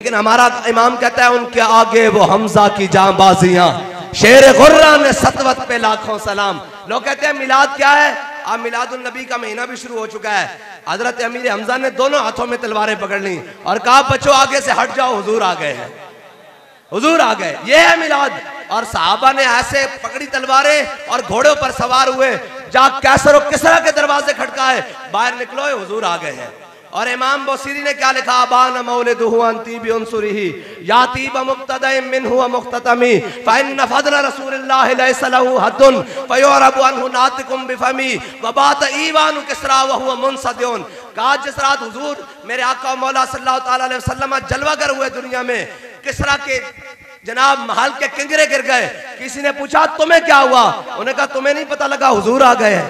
लेकिन हमारा इमाम कहता है उनके आगे वो हमजा की जांबाजियां, शेर गुर्रा ने सतवत पे लाखों सलाम। लोग कहते हैं मिलाद क्या है? अब मिलादुन नबी का महीना भी शुरू हो चुका है। हजरत अमीर हमजा ने दोनों हाथों में तलवारें पकड़ ली और कहा बच्चों आगे से हट जाओ, हुजूर आ गए हैं, हुजूर आ गए। ये है मिलाद। और सहाबा ने ऐसे पकड़ी तलवारें और घोड़ों पर सवार हुए, जा कैसर और किसरा के दरवाजे खटकाए, बाहर निकलो हुजूर आ गए हैं। और इमाम बसीरी ने क्या लिखा? अबान मौलिदुहु अन तीबि उनसुरिही या तीब मुक्तदय मिनहु व मुक्ततमी फइन फदल रसूलिल्लाह लैसा लहु हद्दुन फयुरबु अनहु नातिकुम बिफमी व बात ईवान किसरा व हुवा मुनसदियुन। कहा जिस रात हुजूर मेरे आका मौला सल्लल्लाहु तआला अलैहि वसल्लम जलवागर हुए दुनिया में, किसरा के जनाब महल के किंगरे गिर गए। किसी ने पूछा तुम्हें क्या हुआ? उन्हें कहा तुम्हें नहीं पता लगा, हुजूर आ गए हैं।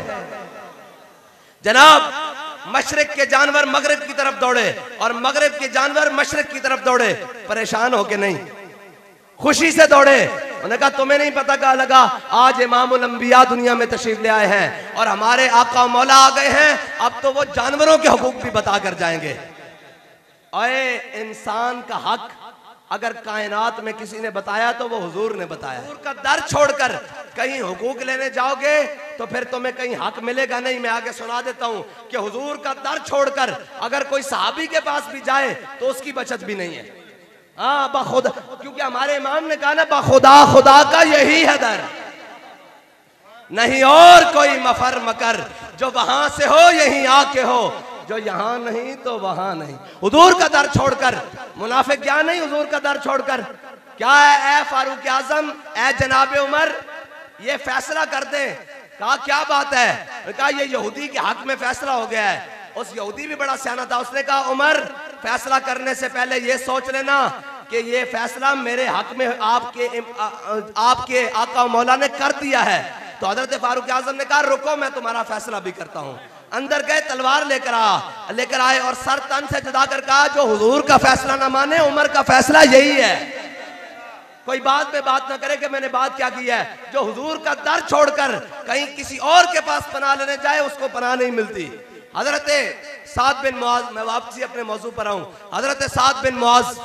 जनाब मशरिक के जानवर मगरिब की तरफ दौड़े और मगरिब के जानवर मशरिक की तरफ दौड़े, परेशान होके नहीं, खुशी से दौड़े। उन्हें कहा तुम्हें नहीं पता क्या लगा, आज इमामुल अंबिया दुनिया में तशरीफ ले आए हैं और हमारे आका मौला आ गए हैं, अब तो वो जानवरों के हुकूक भी बता कर जाएंगे। अरे इंसान का हक अगर कायनात में किसी ने बताया तो वो हुजूर ने बताया। हुजूर का दर छोड़कर कहीं हुकूक लेने जाओगे तो फिर तुम्हें कहीं हक मिलेगा नहीं। मैं आगे सुना देता हूं कि हुजूर का दर छोड़कर अगर कोई सहाबी के पास भी जाए तो उसकी बचत भी नहीं है। हाँ बखुदा, क्योंकि हमारे इमाम ने कहा ना बखुदा खुदा का यही है दर, नहीं और कोई मफर मकर, जो वहां से हो यहीं आके हो, जो यहां नहीं तो वहां नहीं। हुजूर का दर छोड़कर मुनाफिक क्या नहीं, हुजूर का दर छोड़कर क्या है? ए फारूक आजम, ए जनाबे उमर, ये फैसला कर दें। कहा क्या बात है? कहा ये यहूदी के हक में फैसला हो गया है। उस यहूदी भी बड़ा सियाना था, उसने कहा उमर फैसला करने से पहले ये सोच लेना कि ये फैसला मेरे हक में आपके आका मौला ने कर दिया है। तो हजरत फारूक आजम ने कहा रुको मैं तुम्हारा फैसला भी करता हूं। अंदर गए, तलवार लेकर आए और सर तन से जुदा कर कहा जो हुजूर का फैसला ना माने, उमर का फैसला यही है। कोई बात पे बात ना करे कि मैंने बात क्या की है। जो हुजूर का दर छोड़कर कहीं किसी और के पास पनाह लेने जाए उसको पनाह नहीं मिलती। हजरत साद बिन मुआज, मैं वापसी अपने मौजू पर आऊं। हजरत साद बिन मुआज,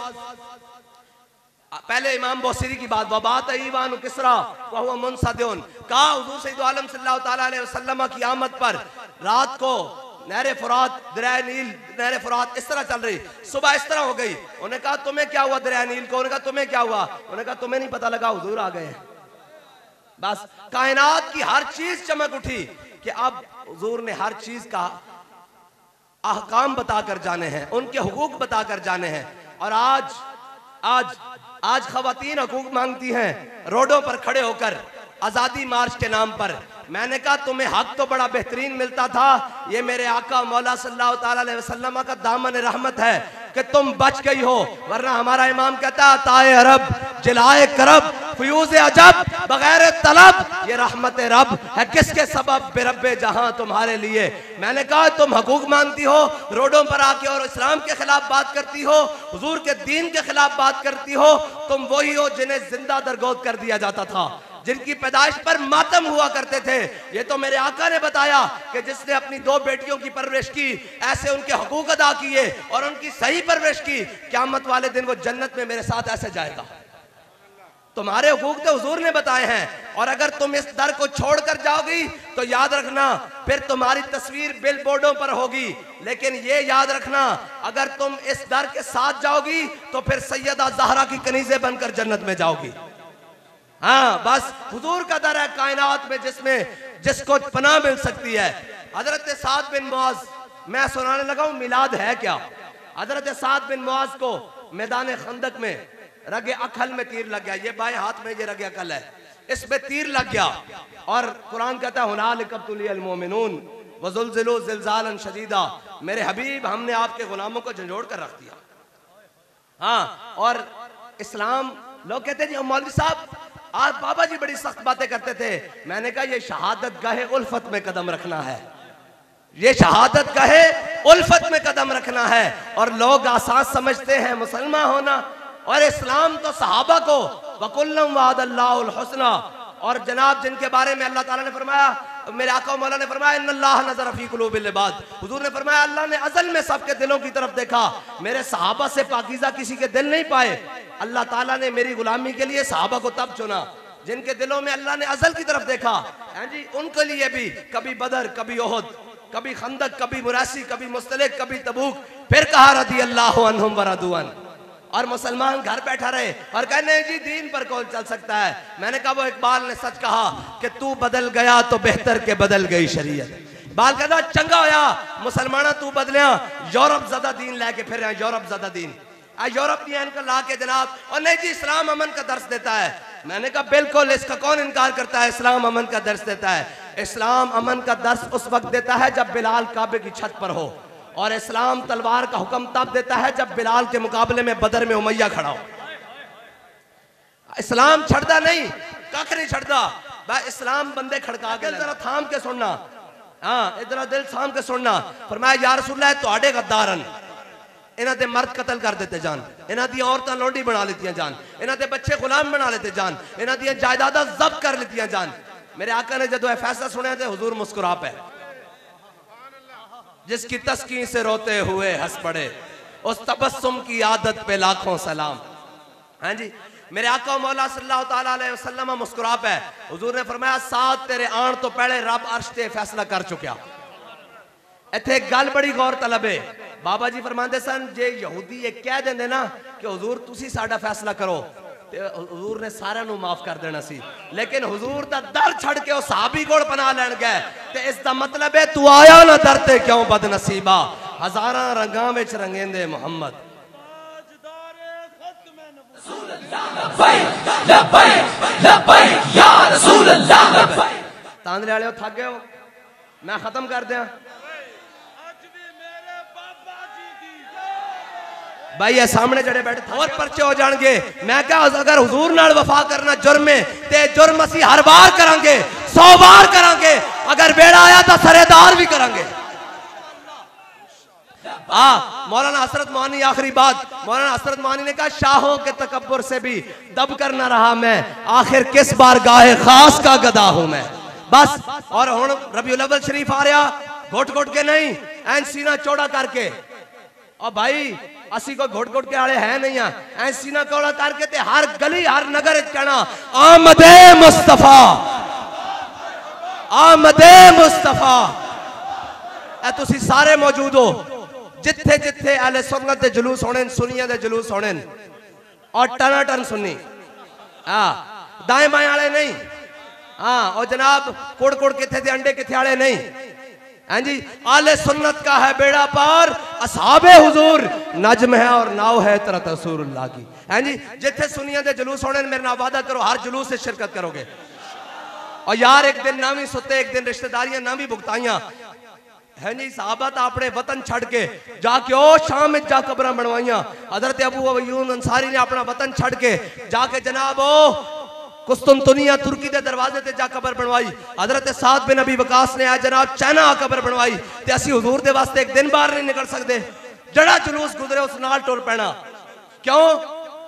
पहले इमाम बसीरी की बात ईवान किसरा वहुवा मुनसदियुन। कहा हुजूर सय्यदुल आलम सल्लल्लाहु तआला अलैहि वसल्लम की आमद पर रात को नहरे फुरात, दरिया नील, नहरे फुरात इस तरह चल रही, सुबह इस तरह हो गई। उन्हें कहा तुम्हें क्या हुआ दरिया नील को? उन्हें कहा तुम्हें क्या हुआ? उन्हें कहा तुम्हें नहीं पता लगा, हुजूर आ गए हैं। बस कायनात की हर चीज चमक उठी कि अब हुजूर ने हर चीज का अहकाम बताकर जाने हैं, उनके हुकूक बताकर जाने हैं। और आज खवातीन हुकूक मांगती हैं रोडों पर खड़े होकर आजादी मार्च के नाम पर। मैंने कहा तुम्हें हक तो बड़ा बेहतरीन मिलता था, ये मेरे आका मौला सल्लल्लाहु तआला अलैहि वसल्लम का दामन रहमत है कि तुम बच गई हो, वरना हमारा इमाम कहता है ताए अरब जिलाए करब फ्यूज अजब बगैर तलब, ये रहमत रब है किसके सबब बेरब्बे जहां तुम्हारे लिए। मैंने कहा तुम हकूक मांगती हो रोडों पर आके और इस्लाम के खिलाफ बात करती हो, हुजूर के दीन के खिलाफ बात करती हो, तुम वही हो जिन्हें जिंदा दरगोद कर दिया जाता था, जिनकी पैदाइश पर मातम हुआ करते थे। ये तो मेरे आका ने बताया कि जिसने अपनी 2 बेटियों की परवरिश की, ऐसे उनके हकूक अदा किए और उनकी सही परवरिश की, क़यामत वाले दिन वो जन्नत में मेरे साथ ऐसे जाएगा। तुम्हारे हुकूक तो हुजूर ने बताए हैं, और अगर तुम इस दर को छोड़कर जाओगी तो याद रखना फिर तुम्हारी तस्वीर बिल बोर्डों पर होगी। लेकिन ये याद रखना अगर तुम इस दर के साथ जाओगी तो फिर सैयदा ज़हरा की कनीज़े बनकर जन्नत में जाओगी। हाँ बस हुजूर का दर है कायनात में जिसको पनाह मिल सकती है। हजरत साद बिन मुआज, मैं सुनाने लगा हूं मिलाद है क्या। हजरत साद बिन मुआज को मैदान खंदक में रगे अकल में तीर लग गया, ये बाएं हाथ में ये रगे अकल है, इसमें तीर लग गया। और कुरान कहता है हुनालिक इब्तुलियल मोमिनून व ज़ुलज़िलू ज़िलज़ालन शदीदा, मेरे हबीब हमने आपके गुलामों को झंझोड़ कर रख दिया। हाँ, और इस्लाम लोग कहते हैं मौलवी साहब आज बाबा जी बड़ी सख्त बातें करते थे। मैंने कहा ये शहादत गाहे उल्फत में कदम रखना है, ये शहादत गाहे उल्फत में कदम रखना है। और लोग आसान समझते हैं मुसलमान होना, और इस्लाम तो सहाबा को वकुल्लम वादल्लाहुल हुस्ना, और जनाब जिनके बारे में अल्लाह ताला ने फरमाया मेरे आका मौला ने फरमाया इन्नल्लाह नज़र फी कुलूबिल इबाद, हुजूर ने फरमाया अल्लाह ने अज़ल में सबके दिलों की तरफ देखा, मेरे सहाबा से पाकीज़ा किसी के दिल नहीं पाए। अल्लाह ताला ने मेरी गुलामी के लिए सहाबा को तब चुना जिनके दिलों में अल्लाह ने अज़ल की तरफ देखा। हैं जी, उनके लिए भी कभी बदर, कभी ओहद, कभी खंदक, कभी मुरासी, कभी मुस्तलिक, कभी तबूक, फिर कहा रदी अल्लाह अन्हुम व रदू अन। और मुसलमान घर बैठा रहे और कहने जी दीन पर कौन चल सकता है। मैंने कहा वो इकबाल ने सच कहा कि तू बदल गया तो बेहतर के बदल गई शरीयत। बाल कहता चंगा होया मुसलमाना तू बदलिया, यूरोप ज्यादा दीन लेके फिर रहे, यूरोप ज्यादा दीन यूरोप का ला के जनाब, और नहीं जी इस्लाम अमन का दर्श देता है। मैंने कहा बिल्कुल, इसका कौन इनकार करता है, इस्लाम अमन का दर्श देता है। इस्लाम अमन का दर्श उस वक्त देता है जब बिलाल काबे की छत पर हो, और इस्लाम तलवार का हुक्म तब देता है जब बिलाल के मुकाबले में बदर में उमैया खड़ा हो। इस्लाम छड़ता नहीं, कख नहीं छड़ता भाई, इस्लाम बंदे खड़का के जरा थाम के सुनना, हाँ इधर दिल थाम के सुनना। फरमाया या रसूलल्लाह तुहाडे गद्दारन, इन्हां दे मर्द कतल कर देते जान, इन्हां दी औरतां लोंडी बना लेती जान, इन्हां दे बच्चे गुलाम बना लेते जान, इन्हां दी जायदादां जब्त कर लेती जान। मेरे आका ने जदों फैसला सुनिया तो हुजूर मुस्कुरा पे, जिसकी तस्कीन से रोते हुए हंस पड़े, उस तबस्सुम की आदत पे लाखों सलाम। हाँ जी, मेरे आका मौला सल्लल्लाहु ताला अलैहि वसल्लम मुस्कुरा पे। हुजूर ने फरमाया साथ तेरे आन तो पहले रब अर्श ते फैसला कर चुकिया। इत्थे गल बड़ी गौर तलब है, बाबा जी फरमाते सन जे यहूदी ये कह देंदे ना कि हुजूर तुसी साडा फैसला करो, ते हुजूर ने सारिਆਂ ਨੂੰ माफ कर देना सी, लेकिन हुजूर दा दर छड़ के उस सहाबी कोल पनाह लैण गए, ते इसका मतलब है तू आया ना दर ते क्यों बदनसीबा, हजारां रंगां विच रंगेंदे मुहम्मद। तांदले वाले थक गए हो, मैं खत्म कर दिया भाई, ये सामने जड़े बैठे और परचे हो जाएंगे। मैं क्या अगर हुजूर नाल वफा करना जुर्म है ते जुर्म असी हर बार करांगे, 100 बार करांगे, अगर बेड़ा आया तो सरेदार भी करांगे। मौलाना हसरत मोहानी, आखिरी बात, मौलाना हसरत मोहानी ने कहा शाहों के तकब्बुर से भी दब कर ना रहा मैं, आखिर किस बार गाहे खास का गदा हूं मैं। बस, और हुण रबीउल अव्वल शरीफ आ रहा, घुट घुट के नहीं, ऐन सीना चौड़ा करके। और भाई असी कोई घुट घुट के आले है नहीं, ऐ सीना चौड़ा करके ते हर गली हर नगर कहना आमदे मुस्तफा, आमदे मुस्तफा। ऐ तुसी सारे मौजूद हो, जिथे जिथे अहले सुन्नत दे जुलूस होने, सुन्नियां दे जुलूस होने, और टना टन सुन्नी, दाएं बाएं वाले नहीं, और जनाब कुड़ कुड़ किथे दे अंडे किथे वाले नहीं। हाँ जी, आले सुन्नत का है बेड़ा पार, असहाबे हुजूर नजम है और नाव है तरत रसूलुल्लाह की। हाँ जी, जिथे सुन्नियां दे जुलूस होने, मेरे नाल वादा करो हर जुलूस से शिरकत करोगे। और यार एक दिन ना भी सुते, एक दिन रिश्तेदारियां ना भी भुगताइयां। है जी, सहाबा तो अपने वतन छड़ के जाके ओ शाम में जा कब्रां बनवाइयां। हजरत अबू अय्यूब अंसारी ने अपना वतन छड़ के जाके जनाब ओ कुस्तुनतुनिया तुर्की के दरवाजे ते जा कबर बनवाई। हजरत साद बिन अबी वकास ने जनाब चाइना कबर बनवाई। ते असी हुजूर दे वास्ते एक दिन बाहर नहीं निकल सकते, जड़ा जुलूस गुजरे उस नाल टुर पैना। क्यों?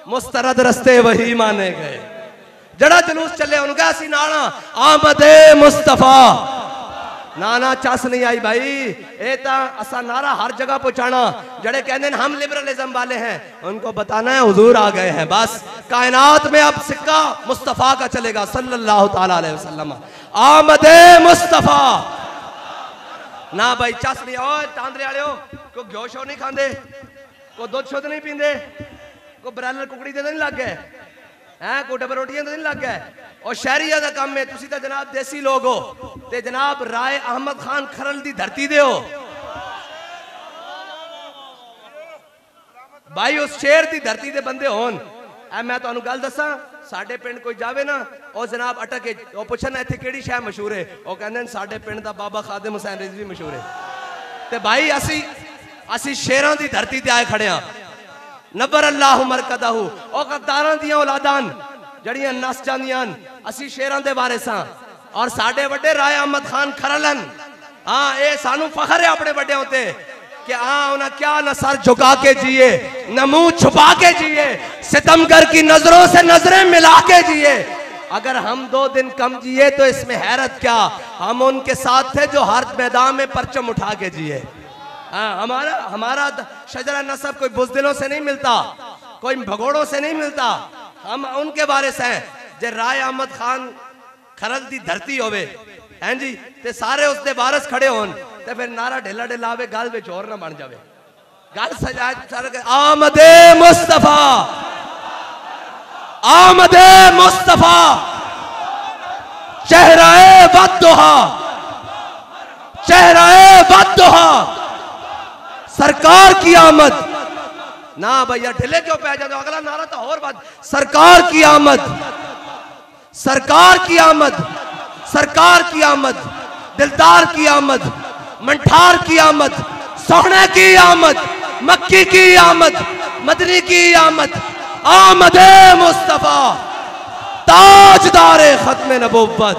मुस्तरद रस्ते वही माने गए, जड़ा जुलूस चले उनका असी नाला आमदे मुस्तफा। ना चस नहीं आई भाई, ये असा नारा हर जगह पहुंचाना। जड़े कहते हैं हम लिबरलिज्म वाले हैं, उनको बताना है हुजूर आ गए हैं। बस कायनात में अब सिक्का मुस्तफा का चलेगा सल्लल्लाहु ताला अलैहि वसल्लम। आमदे मुस्तफा। ना भाई चस नहीं। और तांदरे वाले हो, कोई घ्यो शो नहीं खाते, कोई दुध शुद्ध नहीं पींदे, कोई ब्रायलर कुकड़ी दे नहीं लग गए है, कोई डबर रोटियां नहीं लग गए। और शहरिया का काम है, तुसी तो जनाब देसी लोग हो, ते जनाब राय अहमद खान खरल दी धरती दे हो भाई, उस शेर दी धरती दे बंदे होन। मैं तुहानू गल दसा, साडे पिंड कोई जावे ना, और जनाब अटके वो पुछन इत्थे केड़ी शह मशहूर है, वो कहंदे साडे पिंड दा बाबा खादिम हुसैन रिजवी मशहूर है। ते भाई असी शेरां दी धरती ते आए खड़े हां। नबर अल्लाह मरकदहू, ओ गद्दारां दियां औलादां जड़ियां नस जांदियां, असी शेरां दे बारे सां। और साडे वड्डे राय अहमद खान खरलन, हाँ ये सानू फखर है अपने वड्डे होते कि हाँ उन्हें क्या न सर झुका के जिए, न मुंह छुपा के जिए, सितमगर की नजरों से नजरें मिला के जिए। अगर हम 2 दिन कम जिए तो इसमें हैरत क्या, हम उनके साथ थे जो हर मैदान में परचम उठा के जिए। हमारा शजरा नसब कोई बुज़दिलों से नहीं मिलता, कोई भगोड़ों से नहीं मिलता, हम उनके वारिस हैं। जे राय अहमद खान खरल दी धरती होवे हैं जी ते सारे उसके वारिस खड़े होन ते फिर नारा ढिला ढिलावे गल विच होर ना बन जावे। गल सजाए आमदे मुस्तफा, आमदे मुस्तफा, चेहराए बद्दुहा, चेहराए बद्दुहा, सरकार की आमद। ना भैया ढिले क्यों पै जाते, अगला नारा तो और बात, सरकार की आमद, सरकार की आमद, सरकार की आमद, दिलदार की आमद, मंठार की आमद, सोहने की आमद, मक्की की आमद, मदनी की आमद, आमदे मुस्तफा, ताजदारे खत्म नबुव्वत।